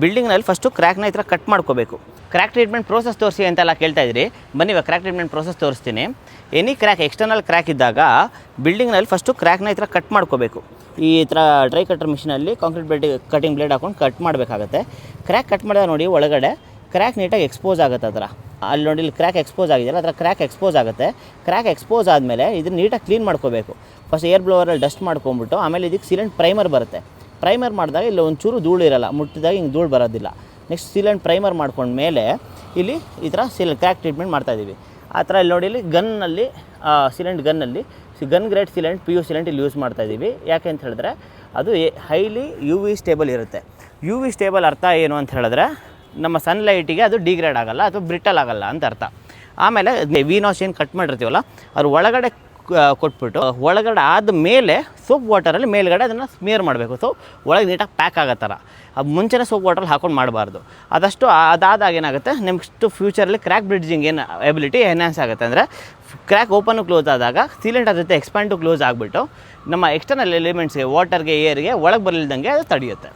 ಬಿಲ್ಡಿಂಗ್ನಲ್ಲಿ first ಕ್ರ್ಯಾಕ್ನ ಈ ಥರ cut ಮಾಡ್ಕೋಬೇಕು. ಕ್ರ್ಯಾಕ್ ಟ್ರೀಟ್ಮೆಂಟ್ ಪ್ರೋಸೆಸ್ ತೋರಿಸಿ ಅಂತೆಲ್ಲ ಕೇಳ್ತಾ ಇದ್ರಿ, ಬನ್ನಿ ಇವಾಗ ಕ್ರ್ಯಾಕ್ ಟ್ರೀಟ್ಮೆಂಟ್ ಪ್ರೋಸೆಸ್ ತೋರಿಸ್ತೀನಿ. ಎನಿ ಕ್ರ್ಯಾಕ್, ಎಕ್ಸ್ಟರ್ನಲ್ ಕ್ರ್ಯಾಕ್ ಇದ್ದಾಗ ಬಿಲ್ಡಿಂಗ್ನಲ್ಲಿ ಫಸ್ಟು ಕ್ರ್ಯಾಕ್ನ ಈ ಥರ ಕಟ್ ಮಾಡ್ಕೋಬೇಕು. ಈ ಥರ ಡ್ರೈ ಕಟರ್ ಮಿಷಿನಲ್ಲಿ ಕಾಂಕ್ರೀಟ್ ಬ್ಲೇಡ್ ಕಟಿಂಗ್ ಬ್ಲೇಡ್ ಹಾಕೊಂಡು ಕಟ್ ಮಾಡಬೇಕಾಗತ್ತೆ. ಕ್ರ್ಯಾಕ್ ಕಟ್ ಮಾಡಿದಾಗ ನೋಡಿ ಒಳಗಡೆ ಕ್ರ್ಯಾಕ್ ನೀಟಾಗಿ ಎಕ್ಸ್ಪೋಸ್ ಆಗುತ್ತೆ. ಆ ಥರ ಅಲ್ಲಿ ನೋಡಿ ಇಲ್ಲಿ ಕ್ರ್ಯಾಕ್ ಎಕ್ಸ್ಪೋಸ್ ಆಗಿದೆಯಲ್ಲ, ಆ ಥರ ಕ್ರ್ಯಾಕ್ ಎಕ್ಸ್ಪೋಸ್ ಆಗುತ್ತೆ. ಕ್ರ್ಯಾಕ್ ಎಕ್ಸ್ಪೋಸ್ ಆದಮೇಲೆ ಇದನ್ನು ನೀಟಾಗಿ ಕ್ಲೀನ್ ಮಾಡ್ಕೋಬೇಕು. ಫಸ್ಟ್ ಏರ್ ಬ್ಲೋವರಲ್ಲಿ ಡಸ್ಟ್ ಮಾಡ್ಕೊಂಬಿಟ್ಟು ಆಮೇಲೆ ಇದಕ್ಕೆ ಸೀಲೆಂಟ್ ಪ್ರೈಮರ್ ಬರುತ್ತೆ. ಪ್ರೈಮರ್ ಮಾಡಿದಾಗ ಇಲ್ಲಿ ಒಂಚೂರು ಧೂಳು ಇರೋಲ್ಲ, ಮುಟ್ಟಿದಾಗ ಹಿಂಗೆ ಧೂಳು ಬರೋದಿಲ್ಲ. ನೆಕ್ಸ್ಟ್ ಸೀಲೆಂಟ್ ಪ್ರೈಮರ್ ಮಾಡ್ಕೊಂಡ್ಮೇಲೆ ಇಲ್ಲಿ ಈ ಥರ ಕ್ರ್ಯಾಕ್ ಟ್ರೀಟ್ಮೆಂಟ್ ಮಾಡ್ತಾಯಿದ್ದೀವಿ. ಆ ಥರ ಇಲ್ಲಿ ನೋಡಿ, ಇಲ್ಲಿ ಗನ್ನಲ್ಲಿ salient ಗನ್ನಲ್ಲಿ gun grade salient PU salient ಇಲ್ಲಿ ಯೂಸ್ ಮಾಡ್ತಾಯಿದ್ದೀವಿ. ಯಾಕೆ ಅಂತ ಹೇಳಿದ್ರೆ ಅದು ಹೈಲಿ UV ಸ್ಟೇಬಲ್ ಇರುತ್ತೆ. UV ಸ್ಟೇಬಲ್ ಅರ್ಥ ಏನು ಅಂತ ಹೇಳಿದ್ರೆ ನಮ್ಮ ಸನ್ಲೈಟಿಗೆ ಅದು ಡಿಗ್ರೇಡ್ ಆಗೋಲ್ಲ ಅಥವಾ ಬ್ರಿಟಲ್ ಆಗೋಲ್ಲ ಅಂತ ಅರ್ಥ. ಆಮೇಲೆ ವಿನಾಸ್ ಏನು ಕಟ್ ಮಾಡಿರ್ತೀವಲ್ಲ ಅದ್ರ ಒಳಗಡೆ ಕೊಟ್ಬಿಟ್ಟು ಒಳಗಡೆ ಆದಮೇಲೆ ಸೋಪ್ ವಾಟರಲ್ಲಿ ಮೇಲ್ಗಡೆ ಅದನ್ನು ಸ್ಮಿಯರ್ ಮಾಡಬೇಕು. ಸೊ ಒಳಗೆ ನೀಟಾಗಿ ಪ್ಯಾಕ್ ಆಗೋ ಥರ. ಅದು ಮುಂಚೆನೇ ಸೋಪ್ ವಾಟರಲ್ಲಿ ಹಾಕೊಂಡು ಮಾಡಬಾರ್ದು. ಅದಾದಾಗ ಏನಾಗುತ್ತೆ, ನೆಕ್ಸ್ಟ್ ಫ್ಯೂಚರಲ್ಲಿ ಕ್ರ್ಯಾಕ್ ಬ್ರಿಡ್ಜಿಂಗ್ ಏನು ಎಬಿಲಿಟಿ ಎನ್ಹಾನ್ಸ್ ಆಗುತ್ತೆ. ಅಂದರೆ ಕ್ರ್ಯಾಕ್ ಓಪನ್ ಕ್ಲೋಸ್ ಆದಾಗ ಸೀಲೆಂಟ್ ಅದ್ರ ಜೊತೆ ಎಕ್ಸ್ಪ್ಯಾಂಡ್ ಟು ಕ್ಲೋಸ್ ಆಗಿಬಿಟ್ಟು ನಮ್ಮ ಎಕ್ಸ್ಟರ್ನಲ್ ಎಲಿಮೆಂಟ್ಸ್ಗೆ, ವಾಟರ್ಗೆ, ಏರ್ಗೆ ಒಳಗೆ ಬರಲಿಲ್ದಂಗೆ ಅದು ತಡೆಯುತ್ತೆ.